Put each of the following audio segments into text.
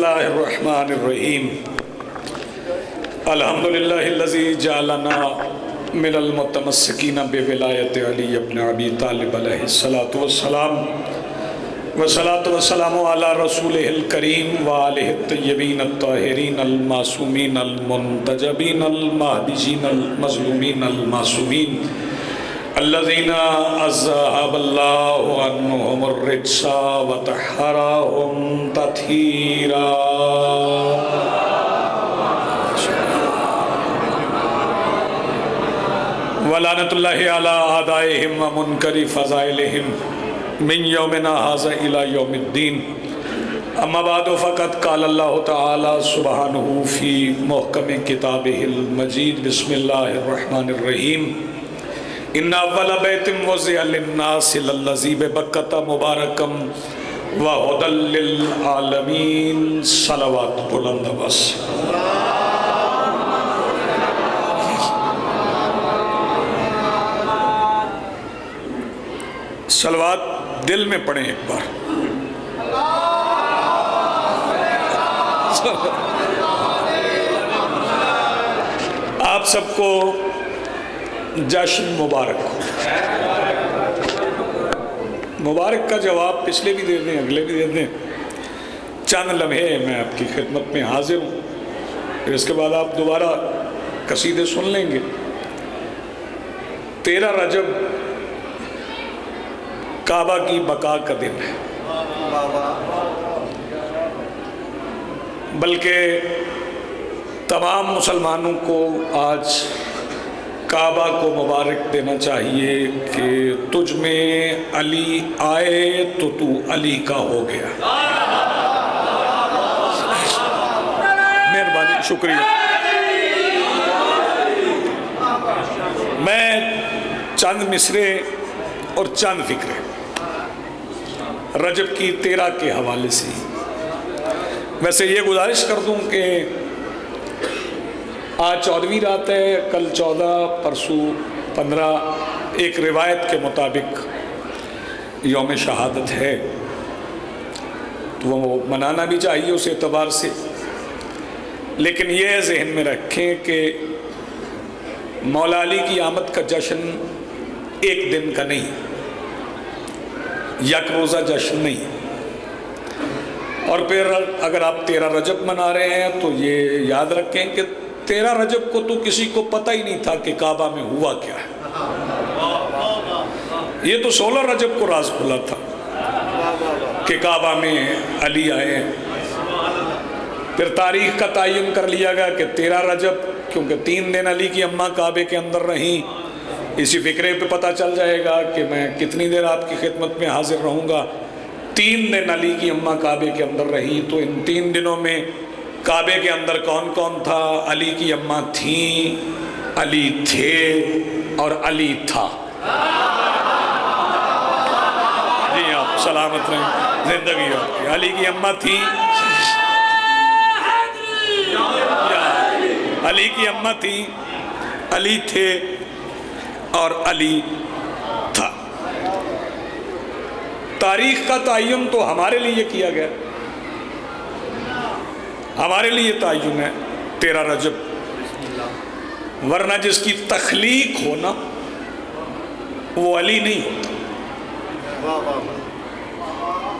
اللہ الرحمن الرحیم الحمدللہ الذی جعلنا من المتمسکین بولایت علی ابن ابی طالب علیہ الصلاۃ والسلام والصلاۃ والسلام علی رسولہ الکریم وآلہ الطیبین الطاہرین المعصومین المنتجبین المہدیین المظلومین المعصومین الذین اذہب اللہ عنہم الرجس وطہرہم تطہیرا ولعنۃ اللہ علی اعدائہم ومنکر فضائلہم من یومنا ھذا الی یوم الدین اما بعد فقد قال اللہ تعالی سبحانہ فی محکم کتابہ المجید بسم اللہ الرحمن الرحیم ان اول بیت وضع للناس للذی ببکۃ مبارکا وہدی للعالمین صلوات بلند بس صلوات دل میں پڑھیں ایک بار آپ سب کو جشن مبارک ہو۔ مبارک کا جواب پچھلے بھی دے دیں اگلے بھی دے دیں، چند لمحے میں آپ کی خدمت میں حاضر ہوں، پھر اس کے بعد آپ دوبارہ قصیدے سن لیں گے۔ 13 رجب کعبہ کی بقا کا دن ہے، بلکہ تمام مسلمانوں کو آج کعبہ کو مبارک دینا چاہیے کہ تجھ میں علی آئے تو تو علی کا ہو گیا۔ مہربانی، شکریہ۔ میں چند مصرے اور چند فکرے رجب کی 13 کے حوالے سے، ویسے یہ گزارش کر دوں کہ آج 14ویں رات ہے، کل 14، پرسوں 15، ایک روایت کے مطابق یوم شہادت ہے، تو وہ منانا بھی چاہیے اس اعتبار سے، لیکن یہ ذہن میں رکھیں کہ مولا علی کی آمد کا جشن ایک دن کا نہیں، یک روزہ جشن نہیں، اور پھر اگر آپ 13 رجب منا رہے ہیں تو یہ یاد رکھیں کہ 13 رجب کو تو کسی کو پتہ ہی نہیں تھا کہ کعبہ میں ہوا کیا ہے، یہ تو 16 رجب کو راز کھلا تھا کہ کعبہ میں علی آئے، پھر تاریخ کا تعین کر لیا گیا کہ 13 رجب، کیونکہ 3 دن علی کی اماں کعبے کے اندر رہیں، اسی فکرے پہ پتہ چل جائے گا کہ میں کتنی دیر آپ کی خدمت میں حاضر رہوں گا۔ 3 دن علی کی اماں کعبے کے اندر رہی، تو ان 3 دنوں میں کعبے کے اندر کون کون تھا؟ علی کی اماں تھیں، علی تھے اور علی تھا۔ جی آپ سلامت رہیں، زندگی آپ کی۔ علی کی اماں تھیں، علی کی اماں تھیں، علی تھے اور علی تھا۔ تاریخ کا تعین تو ہمارے لیے کیا گیا، ہمارے لیے تعین ہے 13 رجب، ورنہ جس کی تخلیق ہونا وہ علی نہیں ہوتا،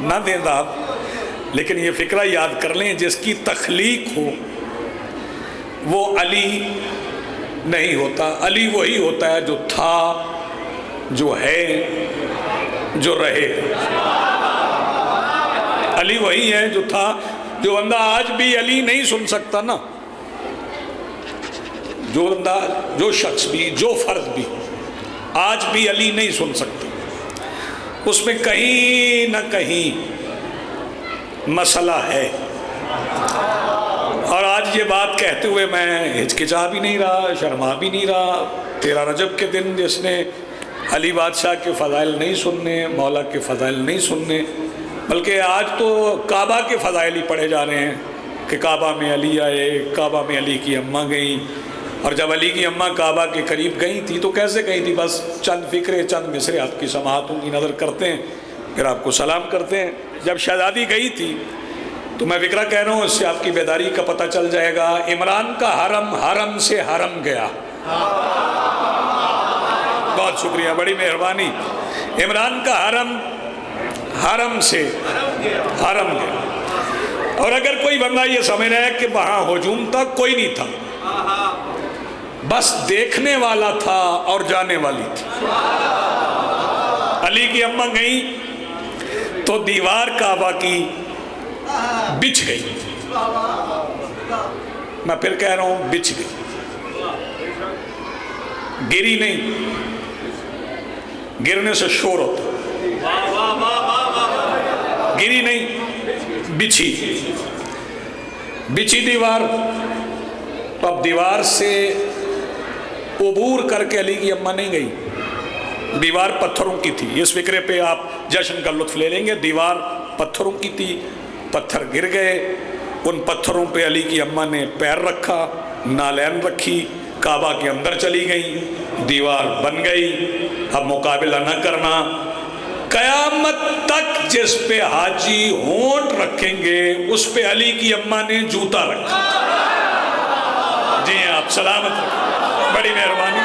نہ دیں داد، لیکن یہ فکرہ یاد کر لیں، جس کی تخلیق ہو وہ علی نہیں ہوتا۔ علی وہی ہوتا ہے جو تھا، جو ہے، جو رہے۔ علی وہی ہے جو تھا، جو بندہ آج بھی علی نہیں سن سکتا نا، جو بندہ، جو شخص بھی، جو فرد بھی آج بھی علی نہیں سن سکتا، اس میں کہیں نہ کہیں مسئلہ ہے۔ اور آج یہ بات کہتے ہوئے میں ہچکچا بھی نہیں رہا، شرما بھی نہیں رہا۔ 13 رجب کے دن جس نے علی بادشاہ کے فضائل نہیں سننے، مولا کے فضائل نہیں سننے، بلکہ آج تو کعبہ کے فضائل ہی پڑھے جا رہے ہیں کہ کعبہ میں علی آئے، کعبہ میں علی کی اماں گئیں، اور جب علی کی اماں کعبہ کے قریب گئی تھی تو کیسے گئی تھی؟ بس چند فکرے، چند مصرے آپ کی سماعتوں کی نظر کرتے ہیں، پھر آپ کو سلام کرتے ہیں۔ جب شہزادی گئی تھی تو میں فکرہ کہہ رہا ہوں، اس سے آپ کی بیداری کا پتہ چل جائے گا۔ عمران کا حرم حرم سے حرم گیا۔ بہت شکریہ، بڑی مہربانی۔ عمران کا حرم حرم سے حرم گیا۔ اور اگر کوئی بندہ یہ سمجھ رہا ہے کہ وہاں ہجوم تھا، کوئی نہیں تھا، بس دیکھنے والا تھا اور جانے والی تھی۔ علی کی اماں گئیں تو دیوار کعبہ کی بچھ گئی۔ میں پھر کہہ رہا ہوں بچھ گئی، گری نہیں، گرنے سے شور ہوتا، گری نہیں، بچھی دیوار۔ تو اب دیوار سے عبور کر کے علی کی اماں نہیں گئی، دیوار پتھروں کی تھی۔ اس فکرے پہ آپ جشن کا لطف لے لیں گے۔ دیوار پتھروں کی تھی، پتھر گر گئے، ان پتھروں پہ علی کی اماں نے پیر رکھا، نالین رکھی، کعبہ کے اندر چلی گئی، دیوار بن گئی۔ اب مقابلہ نہ کرنا۔ قیامت تک جس پہ حاجی ہونٹ رکھیں گے اس پہ علی کی اماں نے جوتا رکھا۔ جی آپ سلامت رکھیں، بڑی مہربانی،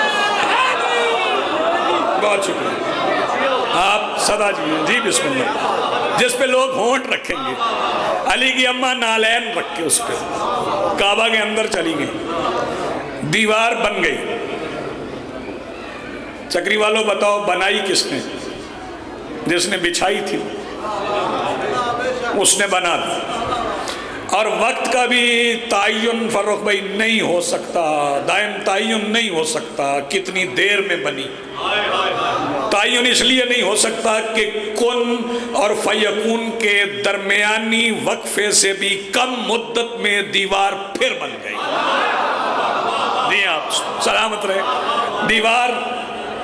بہت شکریہ۔ آپ صدا جی بسم اللہ۔ جس پہ لوگ ہونٹ رکھیں گے، علی کی اماں نالین رکھ کے اس پہ کعبہ کے اندر چلی گئی، دیوار بن گئی۔ چکری والوں بتاؤ بنائی کس نے؟ جس نے بچھائی تھی اس نے بنا دی۔ اور وقت کا بھی تعین فروخ بھائی نہیں ہو سکتا، دائم تعین نہیں ہو سکتا کتنی دیر میں بنی۔ تعین اس لیے نہیں ہو سکتا کہ کن اور فیکون کے درمیانی وقفے سے بھی کم مدت میں دیوار پھر بن گئی۔ جی آپ سلامت رہے، دیوار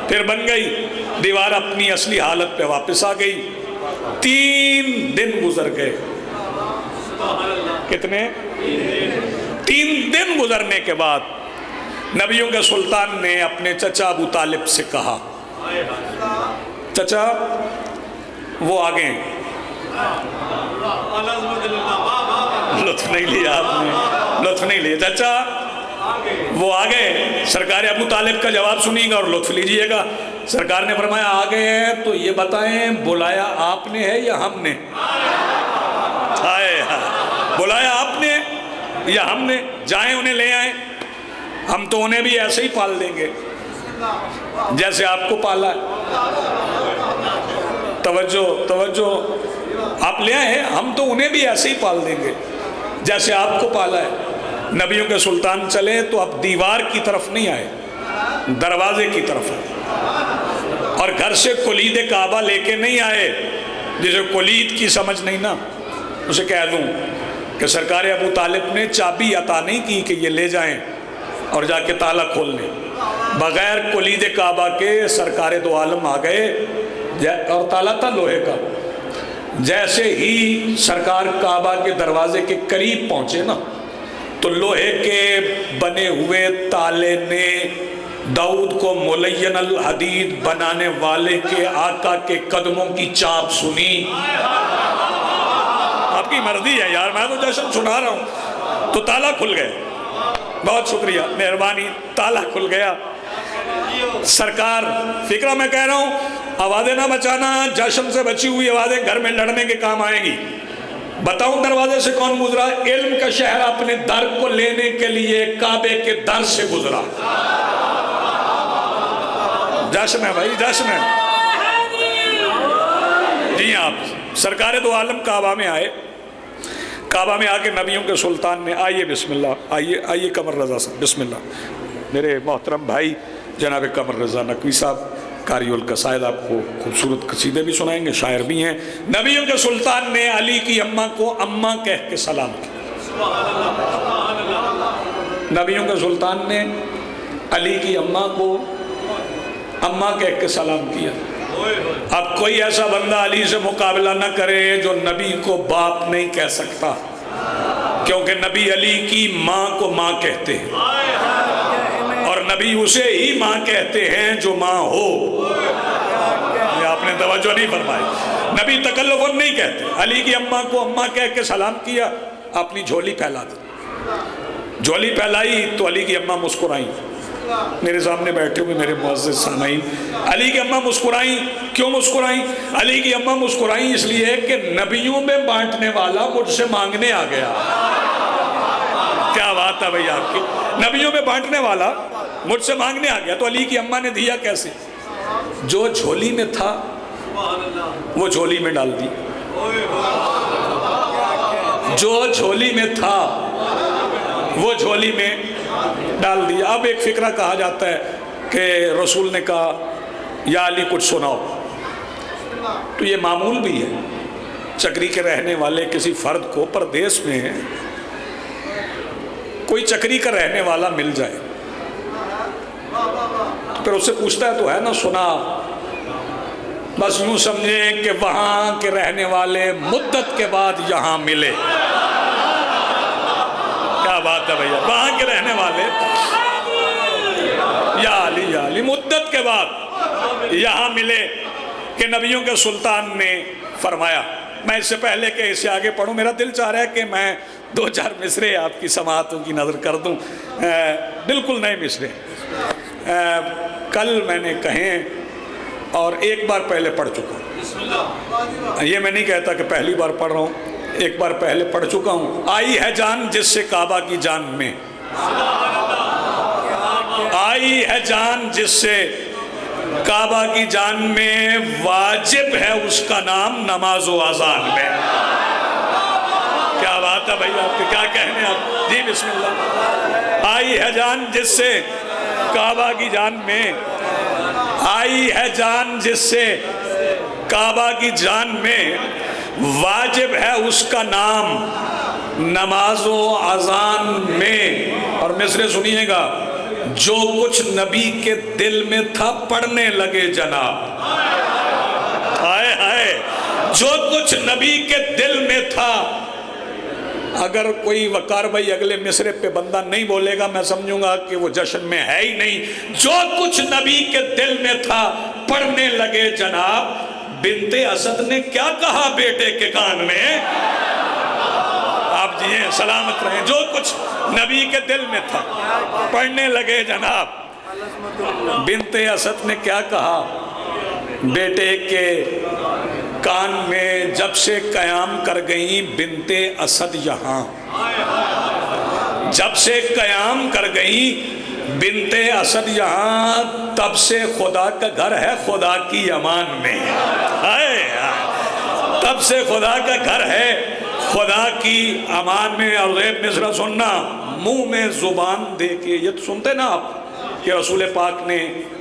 پھر بن گئی، دیوار اپنی اصلی حالت پہ واپس آ گئی۔ 3 دن گزر گئے۔ کتنے؟ 3 دن گزرنے کے بعد نبیوں کے سلطان نے اپنے چچا ابو طالب سے کہا، چچا وہ آگے ہیں۔ لطف نہیں لیا آپ نے، لطف نہیں لیا۔ چچا وہ آگے، سرکار ابو طالب کا جواب سنیے گا اور لطف لیجئے گا۔ سرکار نے فرمایا آگے ہیں تو یہ بتائیں بلایا آپ نے ہے یا ہم نے؟ بلایا آپ نے یا ہم نے؟ جائیں انہیں لے آئیں، ہم تو انہیں بھی ایسے ہی پال دیں گے جیسے آپ کو پالا ہے۔ توجہ توجہ، آپ لے آئے، ہم تو انہیں بھی ایسے ہی پال دیں گے جیسے آپ کو پالا ہے۔ نبیوں کے سلطان چلے تو اب دیوار کی طرف نہیں آئے، دروازے کی طرف آئے، اور گھر سے کلید کعبہ لے کے نہیں آئے۔ جسے کلید کی سمجھ نہیں نا، اسے کہہ دوں کہ سرکار ابو طالب نے چابی عطا نہیں کی کہ یہ لے جائیں اور جا کے تالا کھول لیں۔ بغیر کلید کعبہ کے سرکار دو عالم آ گئے، اور تالا تھا لوہے کا۔ جیسے ہی سرکار کعبہ کے دروازے کے قریب پہنچے نا، تو لوہے کے بنے ہوئے تالے نے داؤد کو ملین الحدید بنانے والے کے آقا کے قدموں کی چاپ سنی۔ آپ کی مرضی ہے یار، میں تو جشن سنا رہا ہوں۔ تو تالا کھل گئے، بہت شکریہ، مہربانی، تالا کھل گیا۔ سرکار، فکرہ میں کہہ رہا ہوں، آوازیں نہ بچانا، جشن سے بچی ہوئی آوازیں گھر میں لڑنے کے کام آئیں گی۔ بتاؤں دروازے سے کون گزرا؟ علم کا شہر اپنے در کو لینے کے لیے کعبے کے در سے گزرا۔ جشن ہے بھائی، جشن ہے۔ جی آپ سرکار دو عالم کعبہ میں آئے، کعبہ میں آ کے نبیوں کے سلطان نے، آئیے بسم اللہ، آئیے آئیے قمر رضا صاحب بسم اللہ، میرے محترم بھائی جناب قمر رضا نقوی صاحب قاری القصائد آپ کو خوبصورت قصیدے بھی سنائیں گے، شاعر بھی ہیں۔ نبیوں کے سلطان نے علی کی اماں کو اماں کہہ کے سلام کیا۔ نبیوں کے سلطان نے علی کی اماں کو اماں کہہ کے سلام کیا۔ اب کوئی ایسا بندہ علی سے مقابلہ نہ کرے جو نبی کو باپ نہیں کہہ سکتا، کیونکہ نبی علی کی ماں کو ماں کہتے ہیں، اور نبی اسے ہی ماں کہتے ہیں جو ماں ہو۔ یہ آپ نے توجہ نہیں فرمائی. نبی تکلف نہیں کہتے. علی کی اماں کو اماں کہہ کے سلام کیا, اپنی جھولی پھیلا دی. جھولی پھیلائی تو علی کی اماں مسکرائیں. میرے سامنے بیٹھے ہوئے میرے معزز سامعین, علی کی اماں مسکرائیں. کیوں مسکرائیں؟ علی کی اماں مسکرائیں اس لیے کہ نبیوں میں بانٹنے والا مجھ سے مانگنے آ گیا. کیا بات ہے بھئی آپ کی, نبیوں میں بانٹنے والا مجھ سے مانگنے آ گیا. تو علی کی اماں نے دیا کیسے؟ جو جھولی میں تھا وہ جھولی میں ڈال دی. جو جھولی میں تھا وہ جھولی میں ڈال دیا. اب ایک فقرہ کہا جاتا ہے کہ رسول نے کہا یا علی کچھ سناؤ, تو یہ معمول بھی ہے. چکری کے رہنے والے کسی فرد کو پردیس میں کوئی چکری کا رہنے والا مل جائے تو پھر اس سے پوچھتا ہے تو ہے نا سنا. بس یوں سمجھیں کہ وہاں کے رہنے والے مدت کے بعد یہاں ملے. کیا بات ہے بھیا, وہاں کے رہنے والے یا علی مدت کے بعد یہاں ملے کہ نبیوں کے سلطان نے فرمایا. میں اس سے پہلے کہ اسے آگے پڑھوں, میرا دل چاہ رہا ہے کہ میں 2-4 مصرے آپ کی سماعتوں کی نظر کر دوں. بالکل نئے مصرے کل میں نے کہیں اور ایک بار پہلے پڑھ چکا ہوں. یہ میں نہیں کہتا کہ پہلی بار پڑھ رہا ہوں, ایک بار پہلے پڑھ چکا ہوں. آئی ہے جان جس سے کعبہ کی جان میں, آئی ہے جان جس سے کعبہ کی جان میں, واجب ہے اس کا نام نماز و اذان میں. کیا بات ہے بھائی آپ کے, کیا کہنے آپ جی بسم اللہ. آئی ہے جان جس سے کعبہ کی جان میں, آئی ہے جان جس سے کعبہ کی جان میں, واجب ہے اس کا نام نماز و اذان میں. اور مصرے سنیے گا, جو کچھ نبی کے دل میں تھا پڑھنے لگے جناب. ہائے ہائے, جو کچھ نبی کے دل میں تھا. اگر کوئی وقار بھائی اگلے مصرے پہ بندہ نہیں بولے گا میں سمجھوں گا کہ وہ جشن میں ہے ہی نہیں. جو کچھ نبی کے دل میں تھا پڑھنے لگے جناب. بنت اسد نے کیا کہا بیٹے کے کان میں؟ آپ جیئے سلامت رہیں. جو کچھ نبی کے دل میں تھا پڑھنے لگے جناب. بنت اسد نے کیا کہا بیٹے کے کان میں؟ جب سے قیام کر گئیں بنت اسد یہاں, جب سے قیام کر گئیں بنت اسد یہاں, تب سے خدا کا گھر ہے خدا کی امان میں. تب سے خدا کا گھر ہے خدا کی امان میں. اور غیب مصرع سننا, منہ میں زبان دے کے, یہ تو سنتے نا آپ کہ رسول پاک نے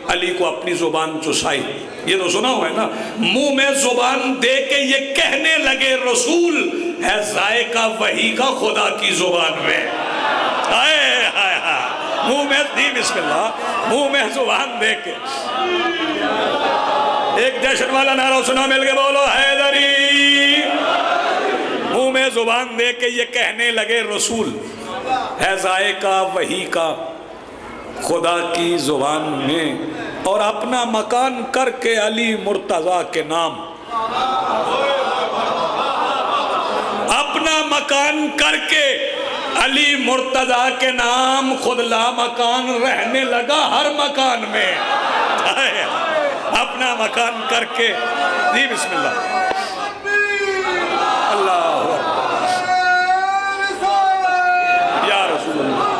علی کو اپنی زبان چسائی, یہ تو سنا ہوا ہے نا. منہ میں زبان دے کے یہ کہنے لگے رسول ہے ذائقہ وحی کا خدا کی زبان میں. ہائے ہائے ہائے, منہ میں دی بسم اللہ, منہ میں زبان دے کے. ایک جشن والا نعرہ سنا مل کے بولو حیدری. منہ میں زبان دے کے یہ کہنے لگے رسول ہے ذائقہ وحی کا خدا کی زبان میں. اور اپنا مکان کر کے علی مرتضیٰ کے نام, اپنا مکان کر کے علی مرتضیٰ کے نام, خود لا مکان رہنے لگا ہر مکان میں. اپنا مکان کر کے جی بسم اللہ. اللہ یا رسول اللہ,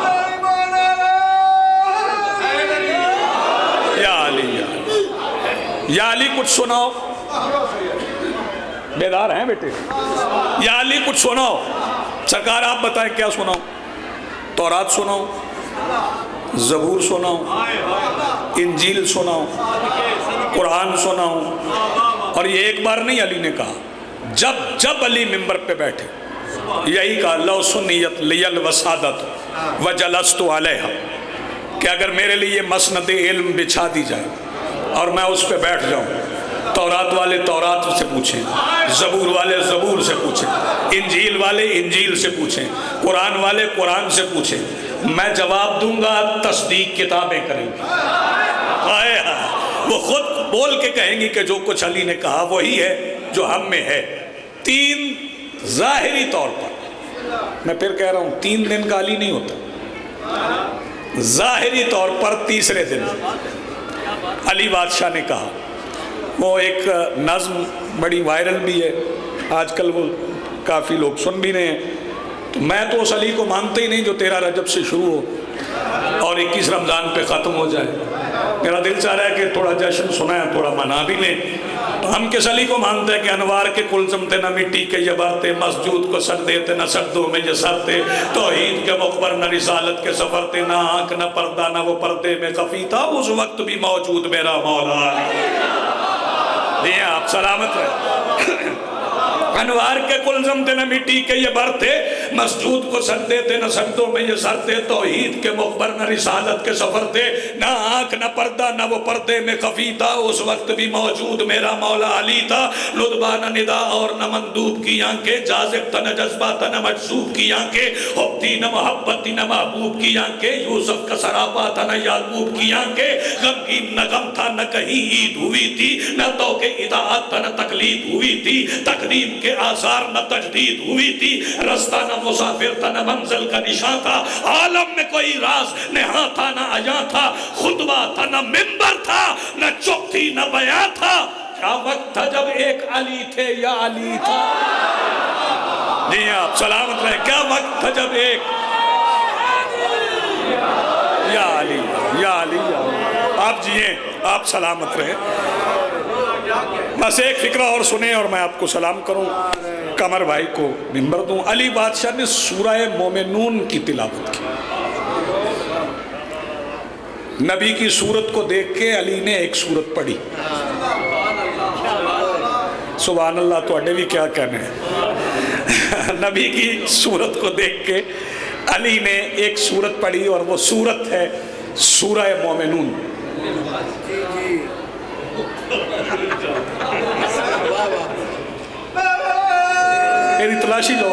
یا علی کچھ سناؤ. بیدار ہیں بیٹے؟ یا علی کچھ سناؤ. سرکار آپ بتائیں کیا سناؤ؟ تورات سناؤ, زبور سناؤ, انجیل سناؤ, قرآن سناؤ. اور یہ ایک بار نہیں علی نے کہا, جب جب علی ممبر پہ بیٹھے یہی کہا لو سنیت لیل وسادت وجلست علیہا, کہ اگر میرے لیے مسند علم بچھا دی جائے اور میں اس پہ بیٹھ جاؤں, تورات والے تورات سے پوچھیں, زبور والے زبور سے پوچھیں, انجیل والے انجیل سے پوچھیں, قرآن والے قرآن سے پوچھیں, میں جواب دوں گا, تصدیق کتابیں کریں گی. وہ خود بول کے کہیں گی کہ جو کچھ علی نے کہا وہی ہے جو ہم میں ہے۔ 3 ظاہری طور پر، میں پھر کہہ رہا ہوں 3 دن کا علی نہیں ہوتا، ظاہری طور پر تیسرے دن علی بادشاہ نے کہا۔ وہ ایک نظم بڑی وائرل بھی ہے آج کل، وہ کافی لوگ سن بھی رہے ہیں۔ تو میں تو اس علی کو مانتا ہی نہیں جو 13 رجب سے شروع ہو اور 21 رمضان پہ ختم ہو جائے۔ میرا دل چاہ رہا ہے کہ تھوڑا جشن سنا ہے، تھوڑا منا بھی لیں۔ تو ہم کس علی کو مانتے ہیں کہ انوار کے کلزم تھے نہ مٹی کے یہ برتے، مسجود کو سجدے تھے نہ سجدوں میں یہ سر تھے، توحید کے مخبر نہ رسالت کے سفر تھے، نہ آنکھ نہ پردہ نہ وہ پردے میں خفی تھا، اس وقت بھی موجود میرا مولا علی۔ نہیں آپ سلامت رہے۔ انوار کے کلزم تھے نہ مٹی کے یہ بر تھے، مسجود کو سجدے تھے نہ سجدوں میں یہ سر تھے، توحید کے مخبر نہ رسالت کے سفر تھے، نہ آنکھ نہ پردہ نہ وہ پردے میں خفی تھا، اس وقت بھی موجود میرا مولا علی تھا۔ لطبہ نہ ندا اور نہ مندوب کی آنکھیں، جازب تھا نہ جذبہ تھا نہ مجذوب کی آنکھیں، حب تھی نہ محبت تھی نہ محبوب کی آنکھیں، یوسف کا سراپا تھا نہ یعقوب کی آنکھیں، غمگین نہ غم تھا نہ کہیں عید ہوئی تھی، نہ توقع اطاعت تھا نہ تقلید ہوئی تھی، تقدیم کے آثار نہ تجدید ہوئی تھی، رستہ نہ مسافر تھا نہ منزل کا نشاں تھا، عالم میں کوئی راز نہاں تھا نہ عیاں تھا، خطبہ تھا نہ منبر تھا، نہ چپ تھی نہ بیاں تھا۔ کیا وقت تھا جب ایک علی تھے یا علی تھا؟ جی آپ سلامت رہے۔ کیا وقت تھا جب ایک یا علی یا علی یا علی۔ آپ جیئیں، آپ سلامت رہے۔ بس ایک فکرہ اور سنیں اور میں آپ کو سلام کروں، قمر بھائی کو منبر دوں۔ علی بادشاہ نے سورہ مومنون کی تلاوت کی۔ نبی کی صورت کو دیکھ کے علی نے ایک صورت پڑھی۔ سبحان اللہ، تو اڈے بھی کیا کہنے ہیں۔ نبی کی صورت کو دیکھ کے علی نے ایک صورت پڑھی اور وہ صورت ہے سورہ مومنون۔ میری تلاشی لو،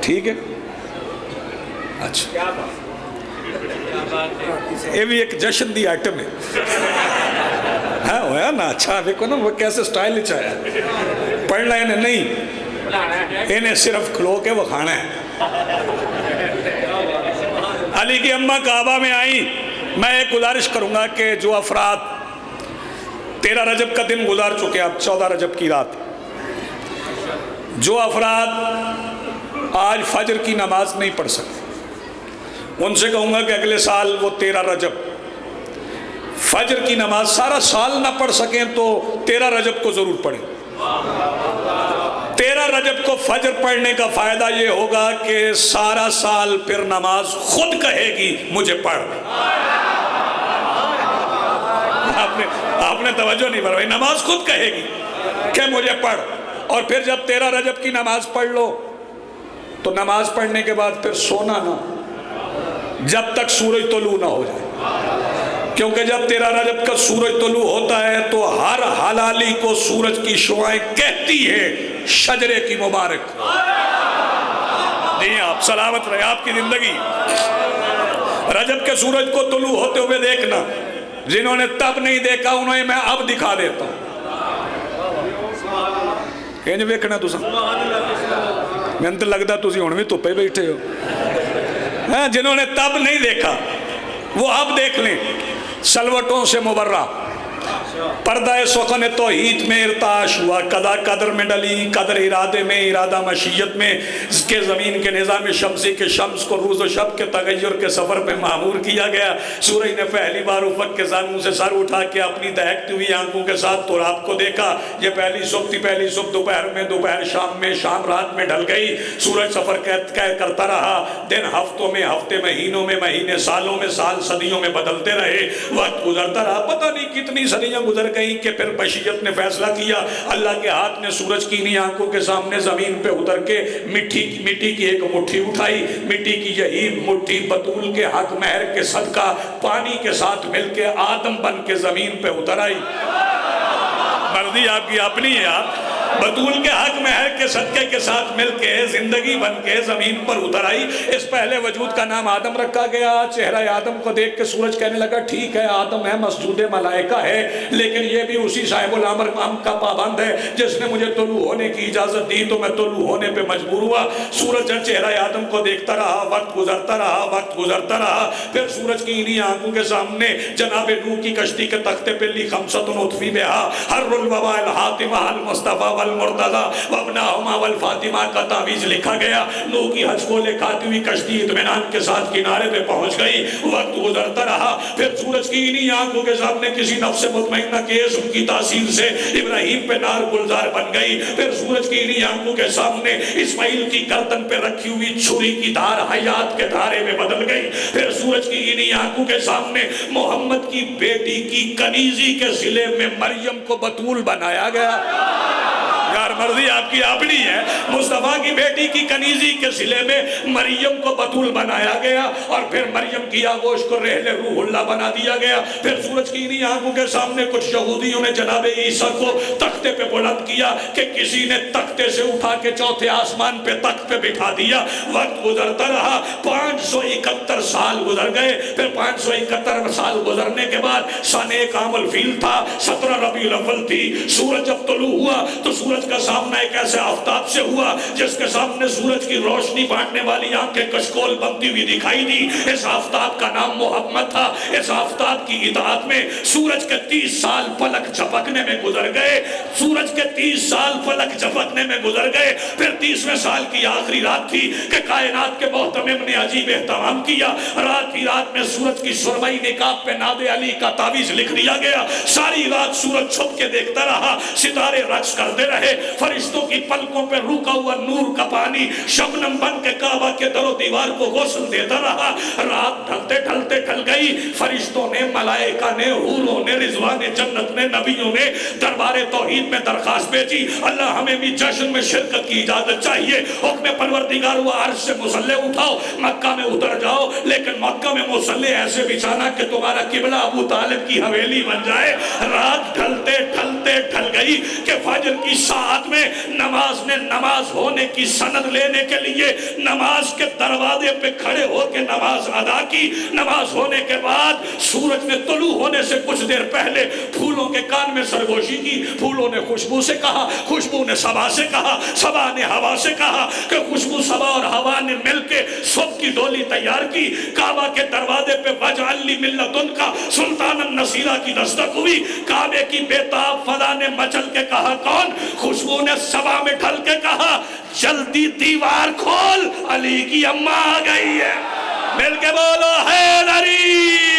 ٹھیک ہے؟ اچھا، یہ بھی ایک جشن دی آئٹم ہے۔ ہاں ہویا نا، اچھا دیکھو نا وہ کیسے سٹائل چاہیا، پڑھنا انہیں نہیں، انہیں صرف کھلو کے وہ کھانا ہے۔ علی کی اماں کعبہ میں آئیں۔ میں ایک گزارش کروں گا کہ جو افراد 13 رجب کا دن گزار چکے، اب 14 رجب کی رات، جو افراد آج فجر کی نماز نہیں پڑھ سکتے، ان سے کہوں گا کہ اگلے سال وہ 13 رجب فجر کی نماز سارا سال نہ پڑھ سکیں تو 13 رجب کو ضرور پڑھیں۔ 13 رجب کو فجر پڑھنے کا فائدہ یہ ہوگا کہ سارا سال پھر نماز خود کہے گی مجھے پڑھ۔ آپ نے توجہ نہیں فرمائی، نماز خود کہے گی کہ مجھے پڑھ۔ اور پھر جب 13 رجب کی نماز پڑھ لو تو نماز پڑھنے کے بعد پھر سونا نہ جب تک سورج طلوع نہ ہو جائے، کیونکہ جب 13 رجب کا سورج طلوع ہوتا ہے تو ہر حلالی کو سورج کی شعائیں کہتی ہے شجرے کی مبارک۔ نہیں آپ سلامت رہے، آپ کی زندگی رجب کے سورج کو طلوع ہوتے ہوئے دیکھنا، جنہوں نے تب نہیں دیکھا انہیں میں اب دکھا دیتا ہوں۔ کہیں ویکھنا تسا میں تو لگتا تسی ہن بھی دھوپے بیٹھے ہو۔ جنہوں نے تب نہیں دیکھا وہ اب دیکھ لیں۔ سلوٹوں سے مبرہ پردہ سخن توحید میں ارتعاش ہوا، قضا قدر میں ڈلی، قدر ارادے میں، ارادہ مشیت میں، اس کے زمین کے نظام شمسی کے شمس کو روز و شب کے تغیر کے سفر پہ معمور کیا گیا۔ سورج نے پہلی بار افق کے زانوں سے سر اٹھا کے اپنی دہکتی ہوئی آنکھوں کے ساتھ تراب کو دیکھا۔ یہ پہلی صبح تھی، پہلی صبح دوپہر میں، دوپہر شام میں، شام رات میں ڈھل گئی۔ سورج سفر کرتا رہا، دن ہفتوں میں، ہفتے مہینوں میں، مہینے سالوں میں، سال صدیوں میں بدلتے رہے، وقت گزرتا رہا، پتہ نہیں کتنی صدیاں گزر گئی کہ پھر بشیت نے فیصلہ کیا۔ اللہ کے ہاتھ نے سورج کی انہی آنکھوں کے سامنے زمین پہ اتر کے مٹی کی ایک مٹھی اٹھائی۔ مٹی کی یہی مٹھی بطول کے حق مہر کے صدقہ پانی کے ساتھ مل کے آدم بن کے زمین پہ اتر آئی۔ مرضی آپ کی اپنی ہے، آپ بطول کے حق میں ہے کہ صدقے کے ساتھ مل کے زندگی بن کے زمین پر اتر آئی. اس پہلے وجود کا نام آدم رکھا گیا. چہرہ آدم کو دیکھ کے سورج کہنے لگا ٹھیک ہے آدم ہے, مسجود ملائکہ ہے, لیکن یہ بھی اسی صاحب الامر کا پابند ہے جس نے مجھے طلوع ہونے کی اجازت دی, تو میں طلوع ہونے پہ مجبور ہوا. سورج چہرہ آدم کو دیکھتا رہا, وقت گزرتا رہا, وقت گزرتا رہا. پھر سورج کی انہی آنکھوں کے سامنے جناب نوح کی کشتی کے تختے پہ لی خمسۃ نطفی بہا حر الوبا الحاتمہ المصطفیٰ والمرتضیٰ وابناہما والفاطمہ کا تعویذ لکھا گیا. نوح کی حج کو لے کھاتی ہوئی کشتی اطمینان کے ساتھ کنارے پہ پہنچ گئی. وقت گزرتا رہا. پھر سورج کی انہی آنکھوں کے سامنے کسی نفس مطمئنہ کے اسم کی تاثیر سے ابراہیم پہ نار گلزار بن گئی. پھر سورج کی انہی آنکھوں کے سامنے اسماعیل کی گردن پہ رکھی ہوئی چھری کی دھار حیات کے دھارے میں بدل گئی. پھر سورج کی انہی آنکھوں کے سامنے محمد کی بیٹی کی کنیزی کے ضلع میں مریم کو بطول بنایا گیا. یار مرضی آپ کی اپنی ہے. مصطفیٰ کی بیٹی کی کنیزی کے صلے میں مریم کو بطول بنایا گیا, اور پھر مریم کی آغوش کو رحل روح اللہ بنا دیا گیا. پھر سورج کی انہی آنکھوں کے سامنے کچھ یہودیوں نے جناب عیسیٰ کو تختے پہ بلند کیا کہ کسی نے تختے سے اٹھا کے چوتھے آسمان پہ تخت پہ بٹھا دیا. وقت گزرتا رہا. 571 سال گزر گئے. پھر 571 سال گزرنے کے بعد سن ایک عام الفیل تھا, 17 ربیع الاول تھی. سورج جب طلوع ہوا تو سورج کا سامنا ایک ایسے آفتاب سے ہوا جس کے سامنے سورج کی روشنی بانٹنے والی آنکھیں کشکول بنتی ہوئی دکھائی دی. اس آفتاب کا نام محمد تھا. اس آفتاب کی اطاعت میں سورج کے 30 سال فلک جھپکنے میں گزر گئے. سورج کے 30 سال فلک جھپکنے میں گزر گئے. پھر 30ویں سال کی آخری رات تھی کہ کائنات کے محتمم نے عجیب اہتمام کیا. رات کی رات میں سورج کی سرمئی نقاب پہ ناد علی کا تعویذ لکھ دیا گیا. ساری رات سورج چھپ کے دیکھتا رہا, ستارے رقص کرتے رہے, فرشتوں کی پلکوں پہ روکا ہوا نور کا پانی شبنم بن کے کعبہ کے در و دیوار کو غسل دیتا رہا. رات ڈھلتے ڈھلتے ڈھل گئی. فرشتوں نے, ملائکہ نے, حوروں نے, رضوان جنت نے, نبیوں نے دربار توحید میں درخواست بھیجی, اللہ ہمیں بھی جشن میں شرکت کی اجازت چاہیے. حکم پروردگار ہوا عرش سے مصلح اٹھاؤ, مکہ میں اتر جاؤ, لیکن مکہ میں مصلح ایسے بچھانا کہ تمہارا قبلہ ابو طالب کی حویلی بن جائے. رات ڈھلتے ڈھلتے ڈھل گئی کہ فجر کی ساعت میں نماز نے نماز ہونے کی سند لینے کے لیے نماز کے دروازے پہ کھڑے ہو کے نماز ادا کی. نماز ہونے کے بعد سورج نے طلوع ہونے سے کچھ دیر پہلے پھولوں کے کان میں سرگوشی کی. پھولوں نے خوشبو سے کہا, خوشبو نے صبا سے کہا, صبا نے ہوا سے کہا کہ خوشبو, صبا اور ہوا نے مل کے صبح کی ڈولی تیار کی. کعبہ کے دروازے پہ وجعل لی من لدنک سلطانا نصیرا کی دستک ہوئی. کعبے کی بیتاب فضا نے مچل کے کہا کون؟ خوشبو نے صبا میں ڈھل کے کہا جلدی دیوار کھول, علی کی اماں آ گئی ہے. مل کے بولو حیدری.